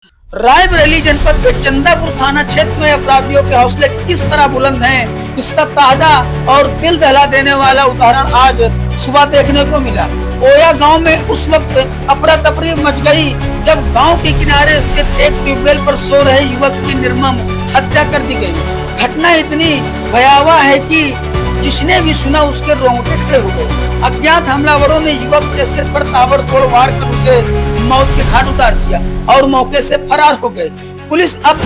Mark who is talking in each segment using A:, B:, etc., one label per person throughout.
A: रायबरेली जनपद के चंदापुर थाना क्षेत्र में अपराधियों के हौसले किस तरह बुलंद हैं, इसका ताजा और दिल दहला देने वाला उदाहरण आज सुबह देखने को मिला। ओया गांव में उस वक्त अफरा तफरी मच गई जब गांव के किनारे स्थित एक ट्यूबवेल पर सो रहे युवक की निर्मम हत्या कर दी गई। घटना इतनी भयावह है कि जिसने भी सुना उसके रोंगटे खड़े हो गए। अज्ञात हमलावरों ने युवक के सिर पर ताबड़तोड़ वार कर उसे मौत के घाट उतार दिया और मौके से फरार हो गए। पुलिस अब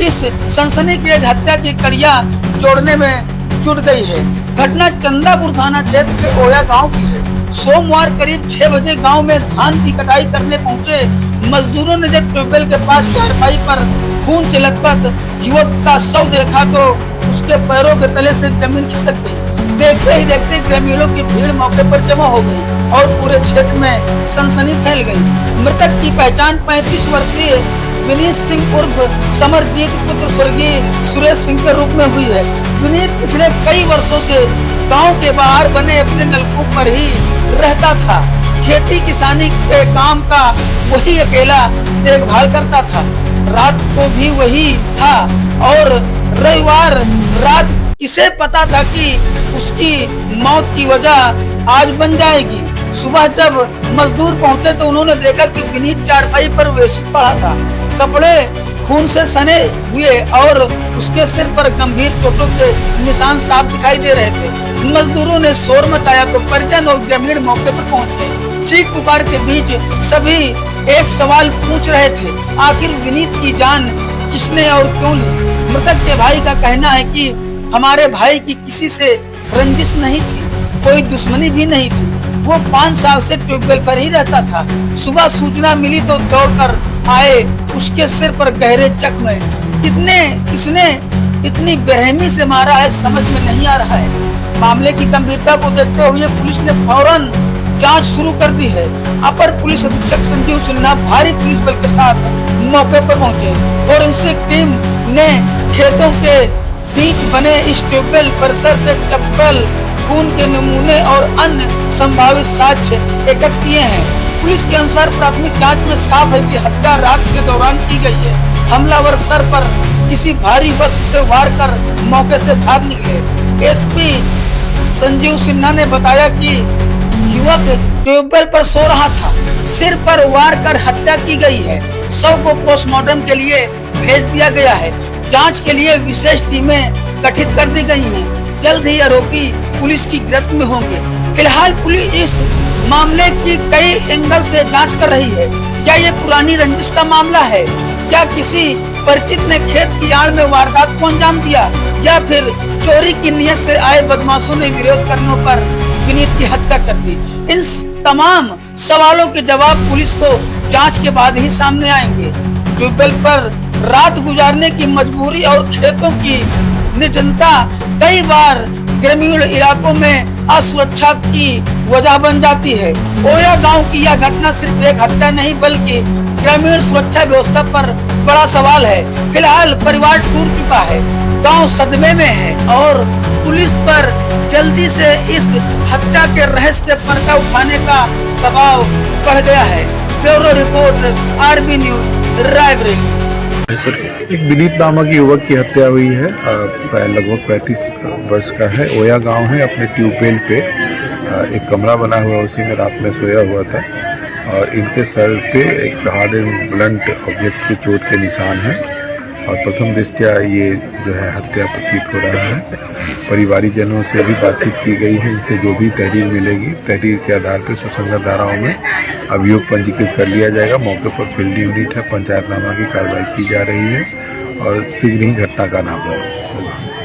A: इस सनसनीखेज हत्या की कड़ियां जोड़ने में जुट गई है। घटना चंदापुर थाना क्षेत्र के ओया गांव की है। सोमवार करीब 6 बजे गांव में धान की कटाई करने पहुंचे मजदूरों ने जब ट्यूबवेल के पास चारपाई पर खून से लथपथ युवक का शव देखा तो उसके पैरों के तले से जमीन खिसक गई। देखते ही देखते ग्रामीणों की भीड़ मौके पर जमा हो गई और पूरे क्षेत्र में सनसनी फैल गई। मृतक की पहचान 35 वर्षीय विनीत सिंह उर्फ समरजीत पुत्र स्वर्गीय सुरेश सिंह के रूप में हुई है। विनीत पिछले कई वर्षों से गांव के बाहर बने अपने नलकूप पर ही रहता था। खेती किसानी के काम का वही अकेला देखभाल करता था। रात को भी वही था और रविवार रात किसे पता था कि उसकी मौत की वजह आज बन जाएगी। सुबह जब मजदूर पहुंचे तो उन्होंने देखा कि विनीत चारपाई पर बेसुध पड़ा था। कपड़े खून से सने हुए और उसके सिर पर गंभीर चोटों के निशान साफ दिखाई दे रहे थे। मजदूरों ने शोर मचाया तो परिजन और ग्रामीण मौके पर पहुंच गए। चीख पुकार के बीच सभी एक सवाल पूछ रहे थे, आखिर विनीत की जान किसने और क्यों ली? मृतक के भाई का कहना है कि हमारे भाई की किसी से रंजिश नहीं थी, कोई दुश्मनी भी नहीं थी। वो 5 साल से ट्यूबवेल पर ही रहता था। सुबह सूचना मिली तो दौड़कर आए। उसके सिर पर गहरे जख्म है। किसने इतनी बेरहमी से मारा है समझ में नहीं आ रहा है। मामले की गंभीरता को देखते हुए पुलिस ने फौरन जांच शुरू कर दी है। अपर पुलिस अधीक्षक संजीव सिन्हा भारी पुलिस बल के साथ मौके पर पहुंचे। फोरेंसिक टीम ने खेतों के बीच बने इस ट्यूबवेल परिसर से चप्पल, खून के नमूने और अन्य संभावित साक्ष्य एकत्र किए हैं। पुलिस के अनुसार प्राथमिक जांच में साफ है कि हत्या रात के दौरान की गई है। हमलावर सर पर किसी भारी वस्तु से वार कर मौके से भाग निकले। एसपी संजीव सिन्हा ने बताया कि युवक ट्यूबवेल पर सो रहा था। सिर पर वार कर हत्या की गई है। शव को पोस्टमार्टम के लिए भेज दिया गया है। जांच के लिए विशेष टीमें गठित कर दी गई हैं। जल्द ही आरोपी पुलिस की गिरफ्त में होंगे। फिलहाल पुलिस इस मामले की कई एंगल से जांच कर रही है। क्या ये पुरानी रंजिश का मामला है? क्या किसी परिचित ने खेत की आड़ में वारदात को अंजाम दिया या फिर चोरी की नीयत से आए बदमाशों ने विरोध करने पर विनीत की हत्या कर दी? इन तमाम सवालों के जवाब पुलिस को जांच के बाद ही सामने आएंगे। ट्यूबवेल पर रात गुजारने की मजबूरी और खेतों की निर्जनता कई बार ग्रामीण इलाकों में असुरक्षा की वजह बन जाती है। ओया गांव की यह घटना सिर्फ एक हत्या नहीं बल्कि ग्रामीण सुरक्षा व्यवस्था पर बड़ा सवाल है। फिलहाल परिवार टूट चुका है, गांव सदमे में है और पुलिस पर जल्दी से इस हत्या के रहस्य पर्दा उठाने का दबाव बढ़ गया है। Bureau report RB news Raebareli.
B: एक विनीत नामक युवक की हत्या हुई है। लगभग 35 वर्ष का है। ओया गांव है। अपने ट्यूबवेल पे एक कमरा बना हुआ, उसी में रात में सोया हुआ था और इनके सर पे एक हार्ड एंड ब्लंट ऑब्जेक्ट की चोट के निशान है और प्रथम दृष्टया ये जो है हत्या प्रतीत हो रहा है। परिवारीजनों से भी बातचीत की गई है। इनसे जो भी तहरीर मिलेगी, तहरीर के आधार पर सुसंगत धाराओं में अभियोग पंजीकृत कर लिया जाएगा। मौके पर फील्ड यूनिट है, पंचायतनामा की कार्रवाई की जा रही है और शीघ्र ही घटना का नाम होगा।